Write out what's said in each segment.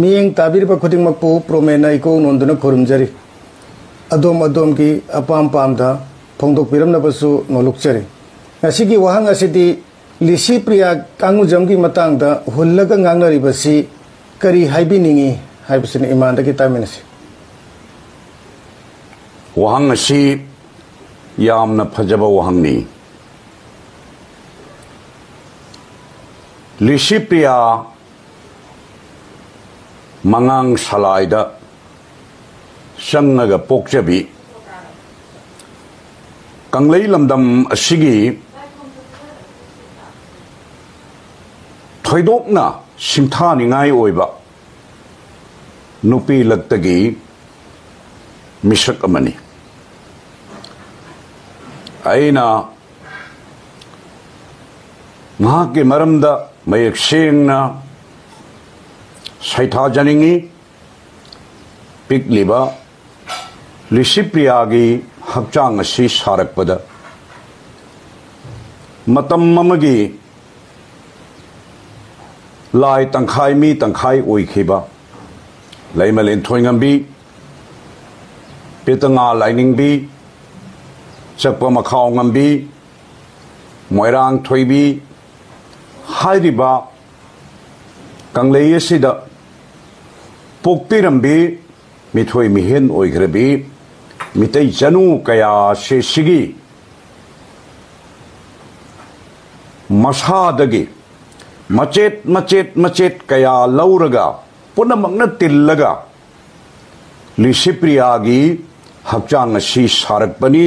मियेंग ताबिरबा खुदिंगमकपु प्रोमेना eco नोंदुना खुरुमजरी अदोम अदोम की अपाम पामदा फोंदोकपिरमनबसु नोलुकचरी असिगी वहांग असिदी लिसी प्रिया कांगुजमगी मतंगदा हुल्लगा ngangnaribasi करी हाइबिनिंगी हाइबसिन इमानदगी तामिनसी वहांग असि यामना फजबा वहांगनी लिसी प्रिया मंगांग सलाइदा संगगा पोक्चबी कंगलई लमदम असिगी थोइदोकना सिंथानिंगाई ओइबा नुपी लक्तगी मिसक अमनी आइना महाके मरमदा मयक सेंगना सैथाजनिंगी पिकलिबा लिसी प्रियागी हक्चांग असि सारकपदा मतम ममगी लाई तंखाई मी तंखाई ओइखिबा लैमलेन थोइंगंबी पितंगा लाइनिंगबी चकप मखाव ngंबी मोइरांग थोइबी हाइरिबा कंगलई असिदा पोक्पिरंबी मिथोइ मिहेन ओइग्रबी मितै जनु कया शेषिगी मसादगी मचेत मचेत मचेत कया लौरगा पुनमग्न तिल्लगा लिसी प्रियागी हक्चांग असि सारकपनी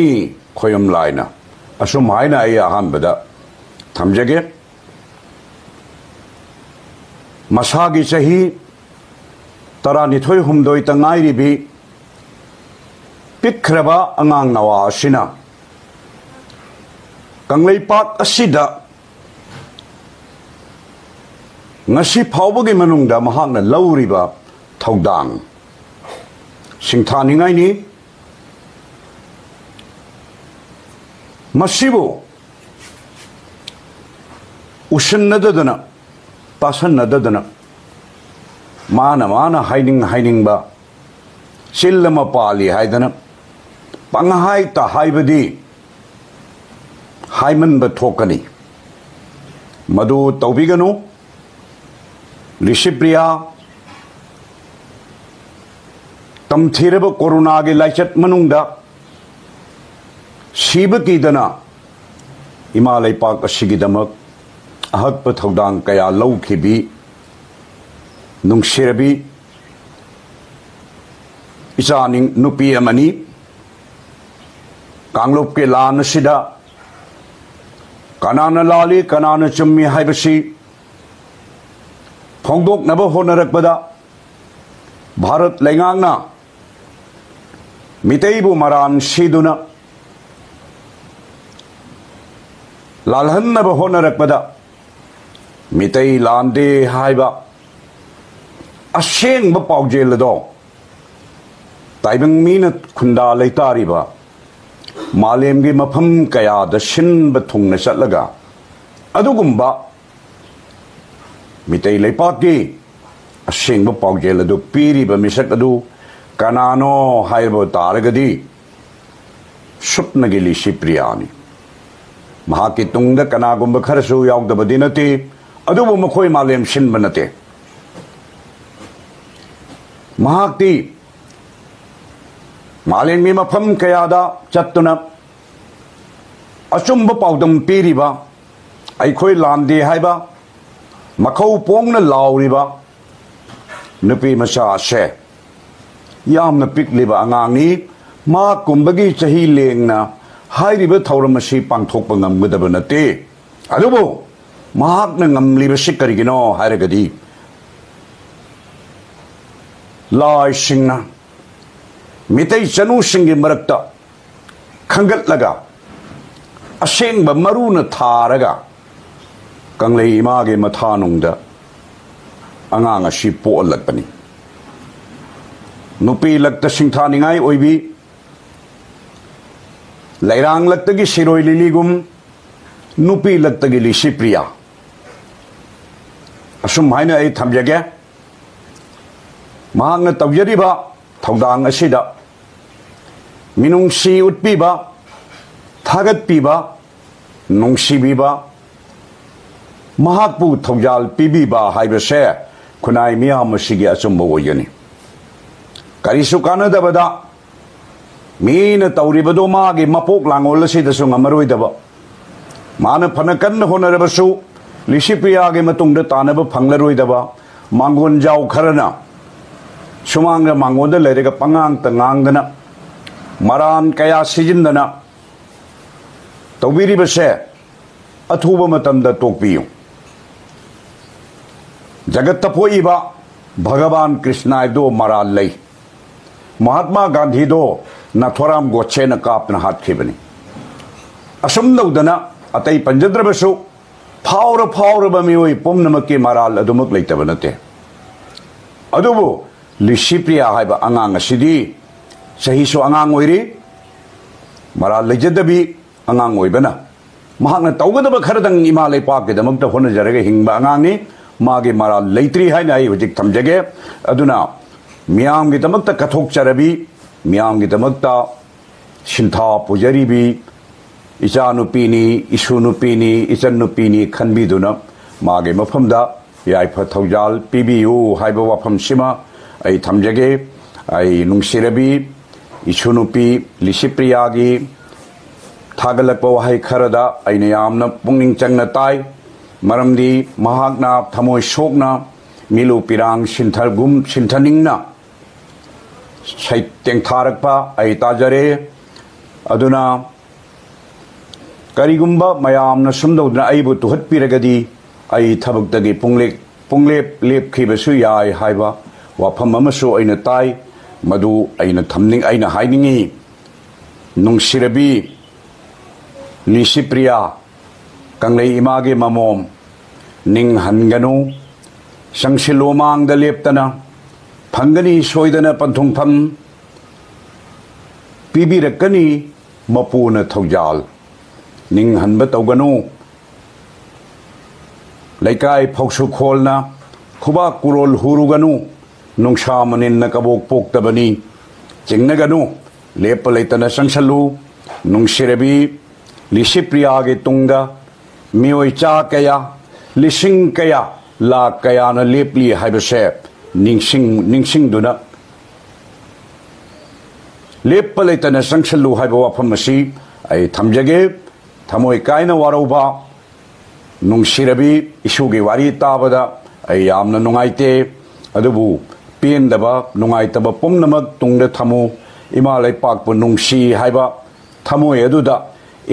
खोयम लाइना असुम हाइना आई अहानबदा थमजगे मसागी चही तरानिथोय हुमदोय तंगाइरिबी पिखरबा अंगांग नवा असिना कंगलैपाक असिदा ngasi phawbagi manungda mahakna lauriba thaudang singthaningai ni masibo ushannadadana pasannadadana mana hiding ba sillama pali haidana panghai ta haibadi haiman ba thokani madu tawbiganu लिसी प्रिया तमथीरब कोरोना के लाइचत मनुंगदा सीब कीदना हिमालय पाक असिगिदमक अहत्प थौदांग कया लौखिबी नुंगसिरबी इचानिंग नुपी अमनी कांगलोप के लान सिदा कनाना लाली कनाना चुम्मी हाइबसी फोंदोक नब होनरकबदा भारत लैंगांगना मितैबु मरान सीदुना लालहन्नब होनरकबदा मितै लांदे हाइबा असेंब पाउजेलदो ताइबंग मीन खुंदा लैतारिबा मालेमगी मफम कयाद सिनब थुंगन चलगा अदुगुंबा मितै लैपाकी असेंब पाउजेल अदु पीरिब मिसक अदु कनानो हाइबो तारगदी सुप्नगी लिसी प्रियानी महाकी तुंगद कनागुंब खरसु यावदबदी नते अदुबु मखोय मालेम सिनब नते महाक्ति मालेम मफम कयादा चत्तुना अचुंब पाउदम पीरिबा अखोय लांदे हाइबा मखौ पोंगना लाउरिबा नुपी मचा से यामना पिकलिबा अंगांगनी मा कुंबगी चही लेंगना हाइरिबा थौरम असि पांथोकपा ngamgdab nate adubo mahakna ngamliba si karigino hairagadi lai singna mitai chanu singi marakta khangatlaga asengba maruna tharaga Kanglei इमागे मथानुंगदा अंगांग असि पोलकपनी नुपी लक्त सिंथानिंगाई ओइबी लैरांग लक्तगी सिरोय लिलीगुम नुपी लक्तगी लिसी प्रिया असुम हाइना आई थमजगे mahakna tawjariba thaudang asida minungsi utpiba thagatpiba nungsibiba mahakpu thaujal pibiba haibase khunai miyam asigi achumba oyani karisu kanadabada मीन तौरीबदो मागे मपोक Langol असिदसु ngamaroidaba माना फनकन होनरबसु लिसिप्रियागे मतुंगदा तानब फंगलरोइदबा मांगोन जाव खरना सुमांग मांगोन लेरेगा पंगांग तंगांगदना मरान कया सिजिंदना तौबिरिबसे अथुब मतमदा तोकपियु जगत तपोइबा भगवान कृष्ण दो मराल लई महात्मा गांधी दो नाथोराम गोडसे न कापना हाथखेबनी असम लौदना अतई पंजद्रबसु फाउर मियोई पुमनमके मराल अदुमक लेतब नते अदुबु लिसिप्रिया हाइबा अंगांग असिदी सहीसु अंगांग ओइरी मराल लेजदबी अंगांग ओइबना महाकना तौगदब खरदंग इमा लेपाक दमक त होनजरगे हिंगबा अंगांगनी मागे मराल लेत्री हाइना आई हुजिक थमजगे अदुना मियाम की दमक त कथोक चरबी मियाम की दमक त सिंथा पुजरीबी इचा नुपीनी इशु नुपीनी इचन नुपीनी खनबीदुना मागे मफमदा याइफ थौजाल पीबीयु हाइबा वाफम सिमा आई थमजगे आई नुंगसिरबी इशु नुपी लिसिप्रियागी थागलकपा वहाई खरदा आइने यामना पुंगनिंग चंगना ताई मरमदी महाकना थमोय सोकना मिलु पिरांग सिंथरगुम सिंथनिंगना तेंथारकपा आई ताजरे अदुना करिगुंबा मयामना सुमदौदना आइबु तुहत्पिरगदी आई थबकदगी पुंगलेप लेपखिबसु याय हाइबा वाफम अमसु आइना ताई मदु आइना थमनिंग आइना हाइनिंगी नुंगसिरबी लिसिप्रिया कंगलई इमागे ममोम निंग हनगनु संसिलो मांगद लेपतना फंगनी सोयदना पंथुंगफम पीबीरकनी मपून थौजाल निंग हनब तौगनु लैकाय फौसु खोलना खुबा कुरोल हुरुगनु नुंसा मनिन कबोक पोक्तबनी चिंगनगनु लेप लेतना संसलु नुंसिरबी लिसिप्रियागे तुंगा मियोय चा कया लिसिंग कया ला कया न लेपली हाइबसे निंगसिंग दुना लेप लेतना संसलु हाइबा वाफम असी आई थमजगे थमोय कायना वारौबा नुंसिरबी इशुगे वारी ताबदा आई यामना नुंगाइते अदुबु पेंदबा नुंगाइतबा पुमनमक तुंगदा थमु इमा लैपाकपु नुंसी हाइबा थमोय अदुदा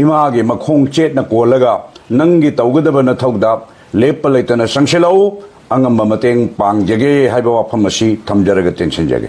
इमागे मखोंग चेतना कोलगा नंगी तौगदब नथौदा लेप लेतना संसलौ अंगम मतेंग पांगजगे हाइबा वाफम असी थमजरगा तेंसनजगे।